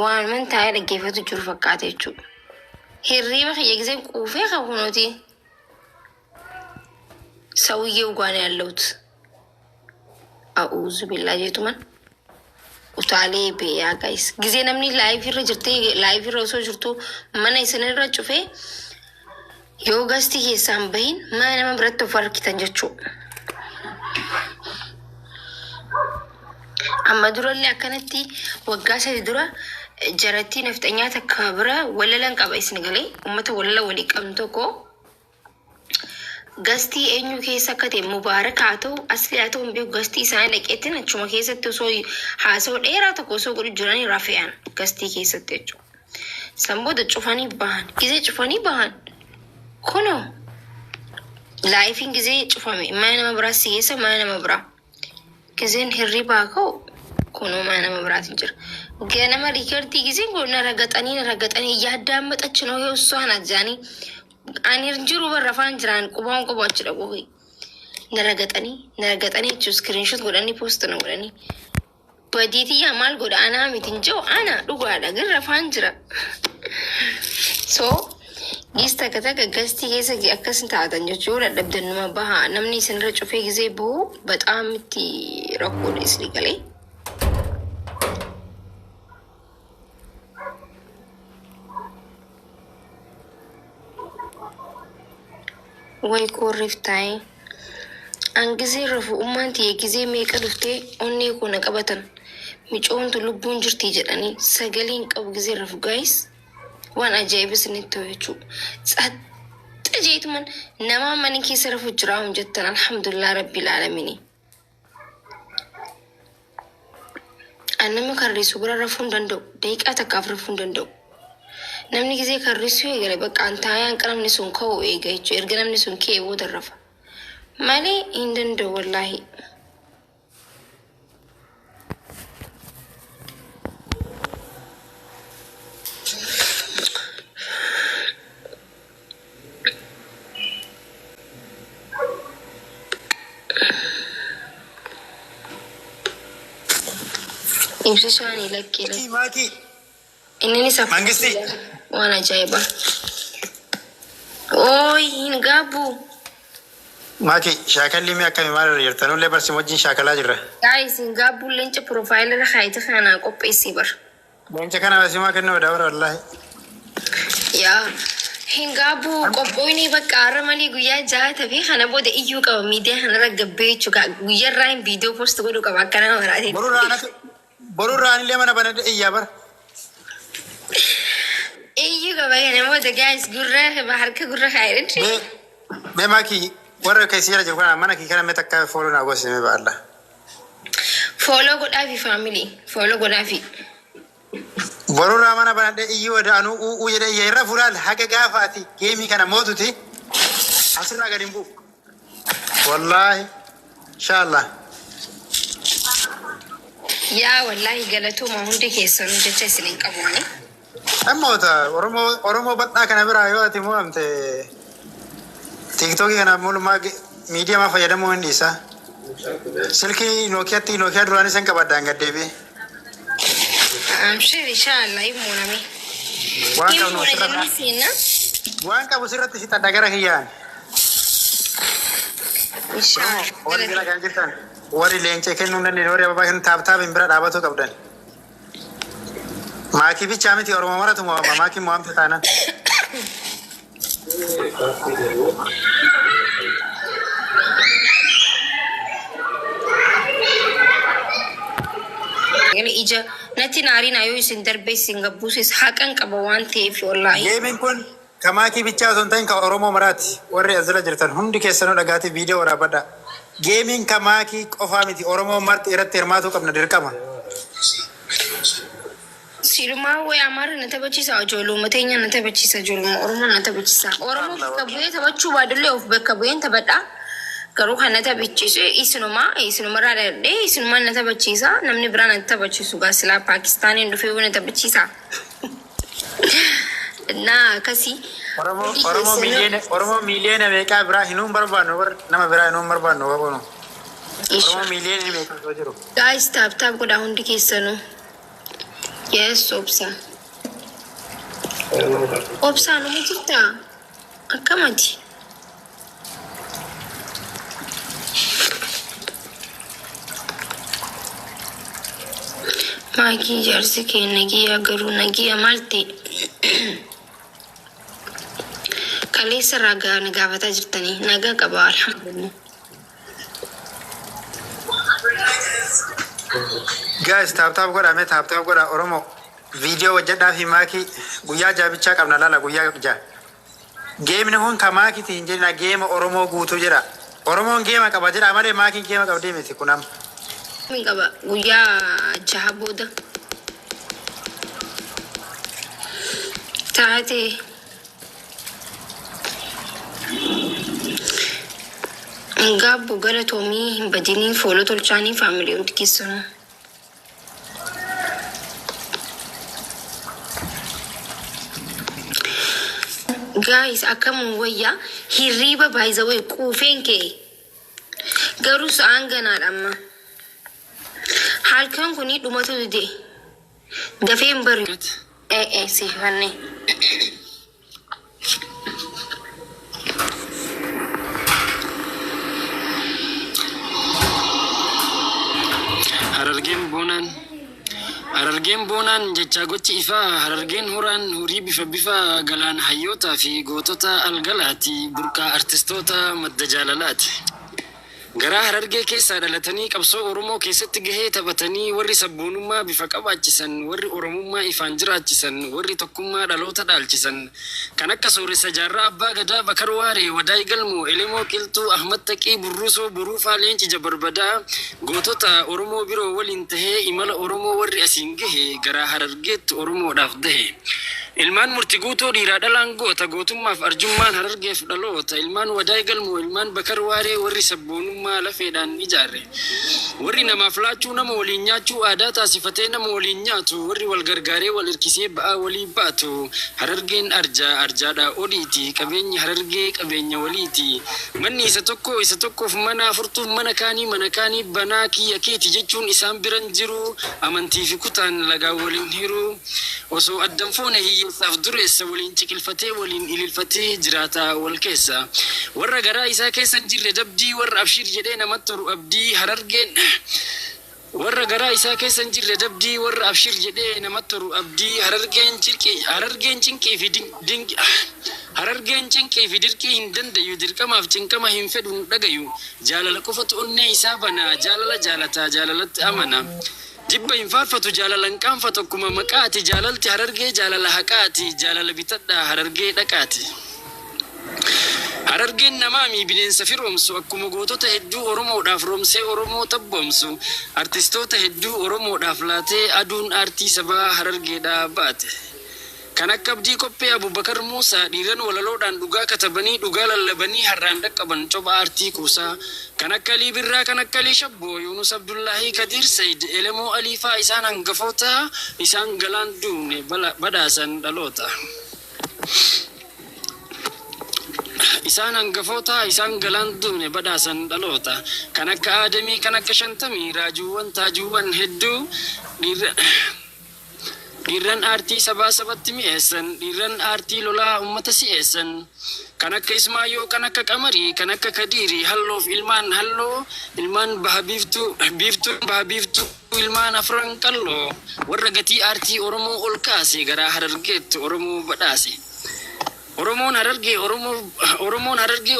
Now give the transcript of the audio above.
waan man taa'ee dhaggeeffatu jiru fakkaate jechuudha. Hirriiba kiyya giseen quufee qabuunuti ሰውዬው ጋር ያለሁት አኡዝ ቢላ ጀቱማን ኡታሌ ቤያ ጋይስ ጊዜ ነምኒ ላይቭ ይረ ጅርቴ ላይቭ ይረ ሶ ጅርቱ ማና ይሰነራ ጩፌ ዮጋስቲ ሄሳን በይን ማና መብረት ተፈርኪተን ጀቹ አማዱረሊ አከነቲ ወጋሰ ድራ ጀረቲ ነፍጠኛ ተከብረ ወለለን ቀባይስ ነገሌ ኡመተ ወለለ ወሊ ቀምቶኮ Gasti eenyu keessa akka ta'e Mubaarak haa ta'u asli haa ta'u beeku gastii isaanii dhaqeettiin achuma keessatti osoo haasa'u dheeraa tokko osoo godhu jiranii rafe'an gastii keessatti jechuudha. Sanboota cufanii bahan gizee cufanii bahan kunoo laayifiin gizee cufame mana nama biraa sigeessa mana nama biraa gizeen hirribaa ka'u kunoo mana nama biraatiin jira. Ganama riikardii gizeen godhuna ragaxanii yaaddaan maxachinoo yoo osoo hana jaanii Ani jiru barrafaan jiran qubaan qubachudha qofi. Naragatanii jechuun screenshot godhanii post na godhanii. Badiitii maal godha anaa mitiin jiru ana dhugaadha garrafaan jira. So gis takka gastii keessa akkasin taatan jechuudha dhabdannuma baha namni isinirra cufee gisee bahu baxaam itti rakkoodha isli galee. Way korriftaay angize rafu ummanti gize meeqa dhuftee onnee kuna qabatan micoontu lubbuun jirti jedhanii sagaleen qabu gize rafu guys waan ajaa'ibs ni to'achu xaxjeetman nama mani keessa rafu jira jettan alhamdulillah rabbil alamin annama karrisu bira rafuun danda'u daqiiqaa takkaaf rafuun danda'u namni gisee karrisu eegale bakka antaayaan qalamni sun ka'u eega jechuudha erga namni sun ka'ee booda rafa malee hin danda'u wallaahi. Ibsishaanii lakkee Makii inni ni saffisa Mangisti waan ajaa'iba. Ooyi hin gaabu. Makii shaakalli mi akkami maal irra jirtan ullee barsi wajjin shaakalaa jirra. Guys hin gaabu leenca profaayilii irra kaayite kanaa qopheessii bar. Leenca kana basimaa kennu daawara wallaahi. Yaa hin gaabu qophoonni bakka har'a malee guyyaa jaha ta'e kana booda iyyuu qaba miidiyaa kanarra gabbee jechuudha guyyaarraa hin viidiyoo post godhu qaba akka nama biraati. Borurraan illee mana banadhe iyyaa bara. Iyyuu qaba kana booda guys gurra harka gurra kaayidhan. Mee Makii warra keessi jira jiru kana mana kii kana mee takka fooloo naa goosise mee baalla. Fooloo godhaafi faamilii fooloo godhaafi. Borurraa mana banadhe iyyuu wadaanuu uuu jedhe iyya irra fulaal haga gaafaati geemii kana mootuti asirraa gadi hin bu'u. Wallaahi inshaallah. Yaa wallaahi galatuma hundi keessanuu jecha isin hin qabuuni. Ammoota Oromoo bal'aa kana biraa yoo ati mo'amte Titokii kana mul'umaa miidiyaa maa fayyadamuu hin dhiisa. Silkii Nookiyaatti Nookiyaa duraan isan qabaddaan gaddeebi'e. Amshir inshallah imuuname. Waan qabu sirratti si xadda gara kiyyaan. Inshallah. Warri bira kan jirtan warri leencee kennuu hin dandeenye warri abbaa kennu taaptaap hin bira dhaabatuu qabdan. Makii bichaa miti Oromoo maratu mo'ama Makii mo'amte taanaan. Ija natti naariin ayuu isin darbee isin gabbuusis haqan qaba waan ta'eef wallaahi. Geemiin kun ka Makii bichaa osoo hin ta'in ka Oromoo maraati warri as jala jirtan hundi keessanuu dhagaati viidiyoo waraabadha. Geemiin ka Makii qofaa miti Oromoo marti irratti hirmaatuu qabna dirqama. Silumaa wayi amaara na taphachiisa ijoollee uummateenya na taphachiisa ijoollee Oromoo na taphachiisa. Oromoo bakka bu'ee taphachuu baadullee of bakka bu'een taphadha. Garuu kan na taphachiisu isinumarraa dhadhee isinumaan na taphachiisa namni biraa na taphachiisu gaasilaa Paakistaaniin dhufee na taphachiisa. Naa akkasii. Oromoo miiliyoona meeqaa biraa hinuun barbaannu nama biraa hinuun barbaannu qabuunu. Oromoo miiliyoona meeqaa jiru. Guys taap godhaa hundi keessanuu. Yes, obsa. Obsa no mujita. Akamati. Makii jarsi ke nagiya garu nagiya malti. Kalisa raga nagavata jirtani naga qaba alhamdulillah. Guys, tap goda Oromo video wajada fi Makii guyyaa jaabicha qabna lala guyyaa ja. Game ne hon ka Makii tin jira game Oromo guutu jira. Oromo game qaba jira amale Makii game qabde miti kunam. Min qaba guyyaa jahaboda. Taate Gabbu galatoomii badinii fooloo tolchaanii faamilii hundi keessanuu. Guys, akkam wayyaa hirriba baay'isa way quufeen kee garuu sa'aan ganaadha amma. Halkan kuni dhumatu dide dafeen bari. Sifanne. Harargeen boonaan jecha gochi ifaa harargeen horaan horii bifa galaan hayyoota fi gootota algalaati burqaa artistoota madda jaalalaati. Garaa harargee keessaa dhalatanii qabsoo Oromoo keessatti gahee taphatanii warri sabboonummaa bifa qabaachisan warri Oromummaa ifaan jiraachisan warri tokkummaa dhaloota dhaalchisan kan akka sooressa jaarraa abbaa gadaa Bakar Waaree Wadaay Galmoo Elemoo Qilxuu Ahmad Taqii Burruusoo Buruufaa Leenci Jabarbadaa gootota Oromoo biroo waliin tahee imala Oromoo warri asiin gahe garaa harargeetti Oromoodhaaf dahe. Ilmaan murtii guutuu dhiiraa dhalaan goota gootummaaf arjummaan harargeef dhaloota ilmaan Wadaay Galmoo ilmaan Bakar Waaree warri sabboonummaa lafeedhaan ijaarre warri namaaf laachuu nama waliin nyaachuu aadaa taasifatee nama waliin nyaatu warri wal gargaaree wal hirkisee ba'aa walii baatu harargeen arjaadhaa oliiti qabeenyi harargee qabeenya waliiti manni isa tokkoof mana furtuuf mana kaanii banaa kiyya keeti jechuun isaan biran jiru amantii fi kutaan lagaa waliin hiru osoo addan foone hiyyeessaaf dureessa waliin ciqilfatee waliin ililfatee jiraataa wal keessa warra garaa isaa keessa jirre dabdii warra abshir jedhee namatti toru abdii harargeen warra garaa isaa keessa jirre dabdii warra abshir jedhee namatti toru abdii harargeen cinqii fi dirqii hin dandayu dirqamaaf cinqama hin fedhu dhagayu jaalala qofatu onnee isaa bana jaalala jaalataa jaalalatti amana. Jibba hin faarfatu jaalalan qaanfatu akkuma maqaati jaalalti harargee jaalala haqaati jaalala bitadhaa harargee dhaqaati. Harargeen namaami bineensa firoomsu akkuma gootota hedduu Oromoodhaaf roomsee Oromoo tabboomsu artistoota hedduu Oromoodhaaf laatee aduun aartii sabaa harargeedhaa baate. Kan akka Abdii Qophee Abubakar Muusaa dhiiran walaloodhaan dhugaa katabanii dhugaa lallabanii harraan dhaqqaban copha aartii kuusaa kan akka Alii Birraa kan akka Alii Shabboo Yunus Abdullaahii Kadir Said Elemoo Aliifaa isaan hangafoota isaan galaan duune badhaasan dhaloota. Isaan hangafoota isaan galaan duune badhaasan dhaloota kan akka Aadamii kan akka Shantamii raajuuwwan taajuuwwan hedduu dhiirran aartii sabatti mi'eessan dhiirran aartii lolaa ummata si'eessan kan akka Ismaayyoo kan akka Qamarii kan akka Kadiirii halloof ilmaan halloo ilmaan baha biiftuu ilmaan afran qalloo warra gatii aartii Oromoo ol kaase garaa harargeetti Oromoo badhaase. Oromoon harargee